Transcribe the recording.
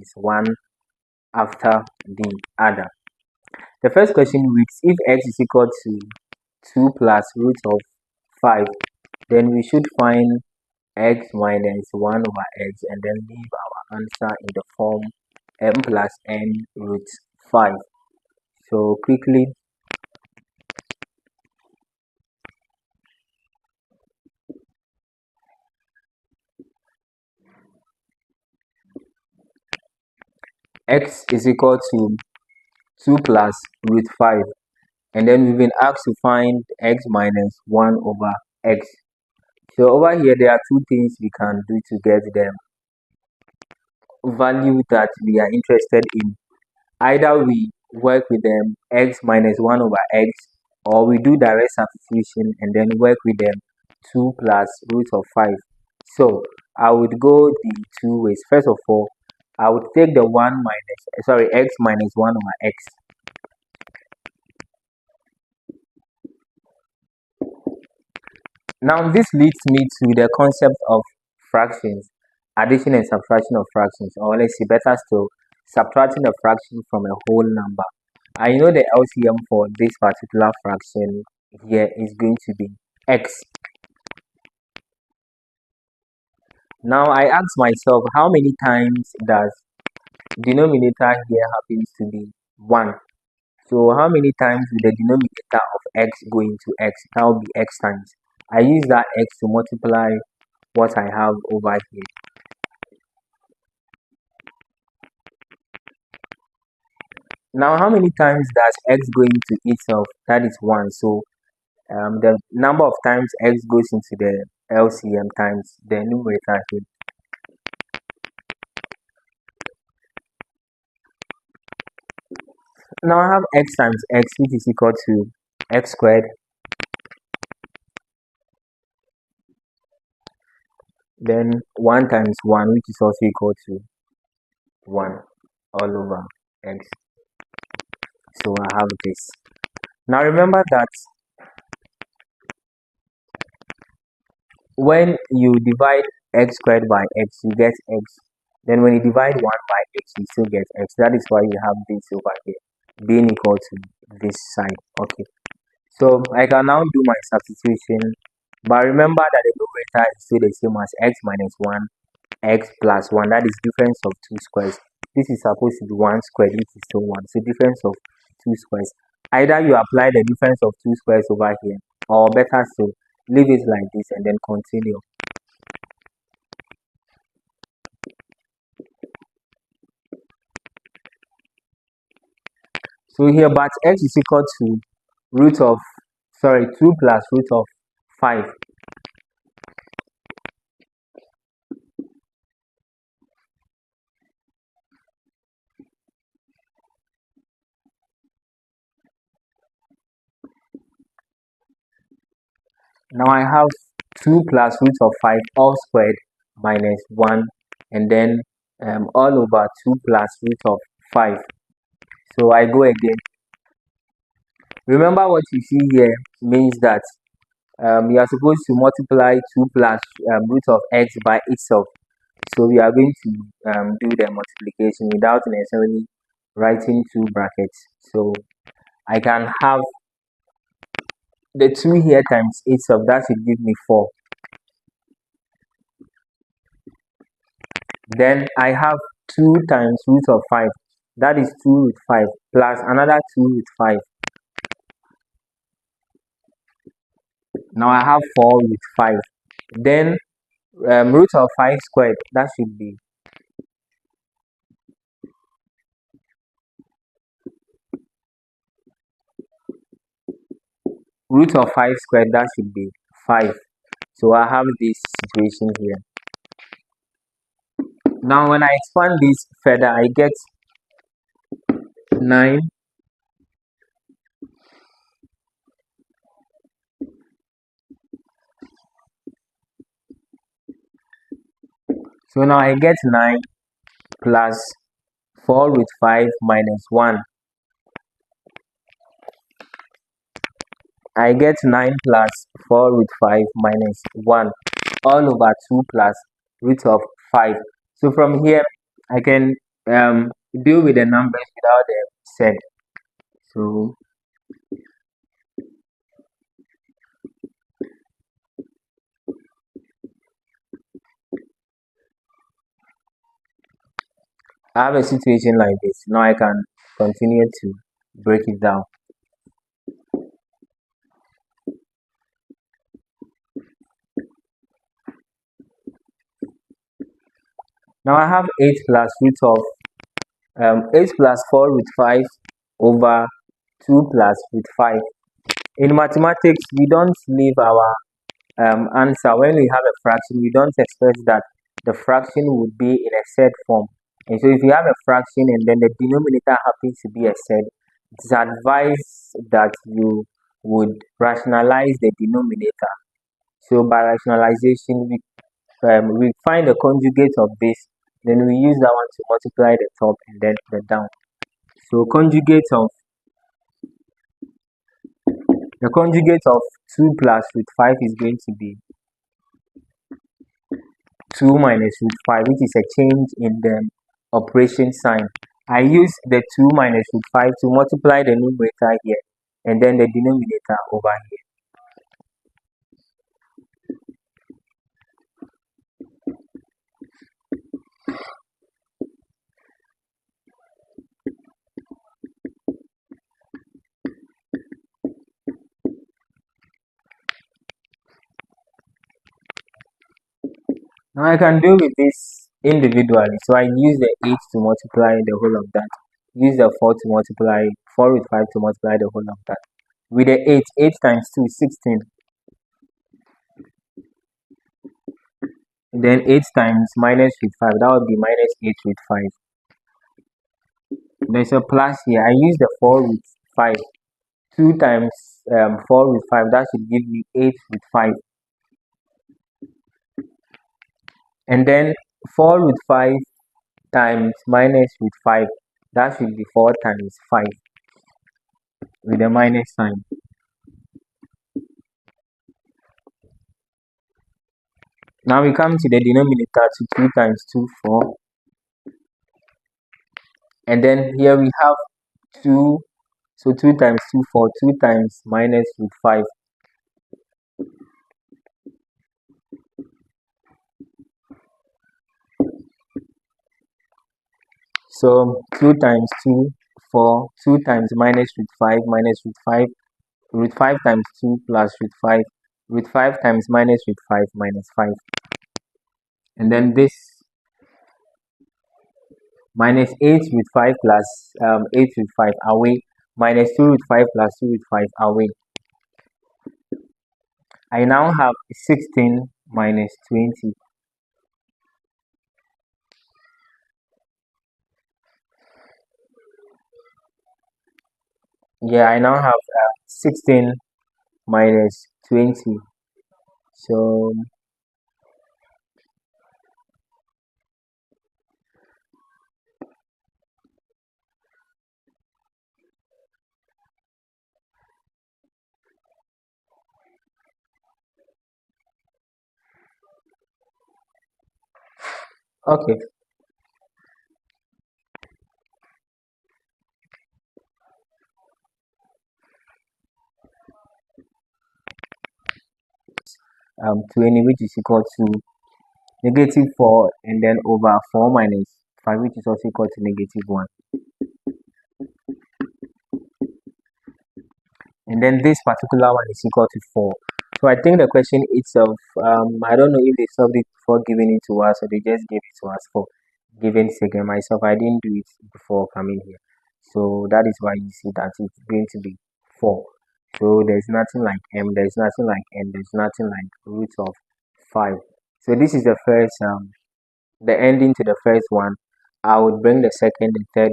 fractions, one after the other. The first question reads, if x is equal to 2 plus root of 5, then we should find x minus 1 over x and then leave our answer in the form m plus n root 5. So quickly, x is equal to 2 plus root 5, and then we've been asked to find x minus 1 over x. So over here there are two things we can do to get the value that we are interested in. Either we work with them x minus 1 over x, or we do direct substitution and then work with them 2 plus root of 5. So I would go the two ways. First of all, I would take the x minus 1 over x. Now this leads me to the concept of fractions, addition and subtraction of fractions, or let's say better still, subtracting a fraction from a whole number. I know the LCM for this particular fraction here is going to be x. Now I ask myself, how many times does denominator here happens to be 1? So how many times will the denominator of x go into x? That will be x times. I use that x to multiply what I have over here. Now how many times does x go into itself? That is 1. So the number of times x goes into the LCM times the numerator here. Now I have x times x, which is equal to x squared, then 1 times 1, which is also equal to 1 all over x. So I have this. Now remember that when you divide x squared by x, you get x. Then when you divide 1 by x, you still get x. That is why you have this over here being equal to this side. Okay. So I can now do my substitution. But remember that the numerator is still the same as x minus 1, x plus 1. That is difference of 2 squares. This is supposed to be 1 squared, which is still 1. So difference of 2 squares. Either you apply the difference of 2 squares over here, or better still, leave it like this and then continue. So here, but x is equal to 2 plus root of 5. Now I have 2 plus root of 5 all squared minus 1, and then all over 2 plus root of 5. So I go again. Remember what you see here means that we are supposed to multiply 2 plus root of x by itself. So we are going to do the multiplication without necessarily writing 2 brackets. So I can have the 2 here times itself. That should give me 4. Then I have 2 times root of 5. That is 2 root 5 plus another 2 root 5. Now I have 4 root 5. Then root of 5 squared, that should be root of 5 squared, that should be 5. So I have this situation here. Now when I expand this further, I get 9 so now I get 9 plus 4 root 5 minus 1. I get 9 plus 4 root 5 minus 1 all over 2 plus root of 5. So from here I can um deal with the numbers without the said. So I have a situation like this. Now I can continue to break it down. Now I have 8 plus root of 8 plus 4 root 5 over 2 plus root 5. In mathematics, we don't leave our answer. When we have a fraction, we don't expect that the fraction would be in a set form. And so if you have a fraction and then the denominator happens to be a set, it's advised that you would rationalize the denominator. So by rationalization, we find the conjugate of this, then we use that one to multiply the top and then the down. So the conjugate of 2 plus root 5 is going to be 2 minus root 5, which is a change in the operation sign. I use the 2 minus root 5 to multiply the numerator here and then the denominator over here. Now I can deal with this individually. So I use the 8 to multiply the whole of that. Use the 4 to multiply 4 with 5 to multiply the whole of that. With the 8 times 2 is 16. And then 8 times minus with 5, that would be minus 8 with 5. There's a plus here. I use the 4 with 5. 2 times 4 with 5, that should give me 8 with 5. And then 4 with 5 times minus with 5, that should be 4 times 5 with a minus sign. Now we come to the denominator, to 2 times 2, 4. And then here we have 2, so 2 times 2, 4, 2 times minus with 5. So 2 times 2, 4, 2 times minus root 5, minus root 5, root 5 times 2 plus root 5 times minus root 5 minus 5. And then this minus 8 root 5 plus 8 root 5 away, minus 2 root 5 plus 2 root 5 away. I now have 16 minus 20. Yeah, I now have 16 minus 20. So okay, 20, which is equal to negative 4, and then over 4 minus 5, which is also equal to negative 1. And then this particular one is equal to 4. So I think the question itself, I don't know if they solved it before giving it to us or they just gave it to us for giving sake. And myself, I didn't do it before coming here. So that is why you see that it's going to be 4. So there's nothing like m, there's nothing like n, there's nothing like root of 5. So this is the first, the ending to the first one. I would bring the second and third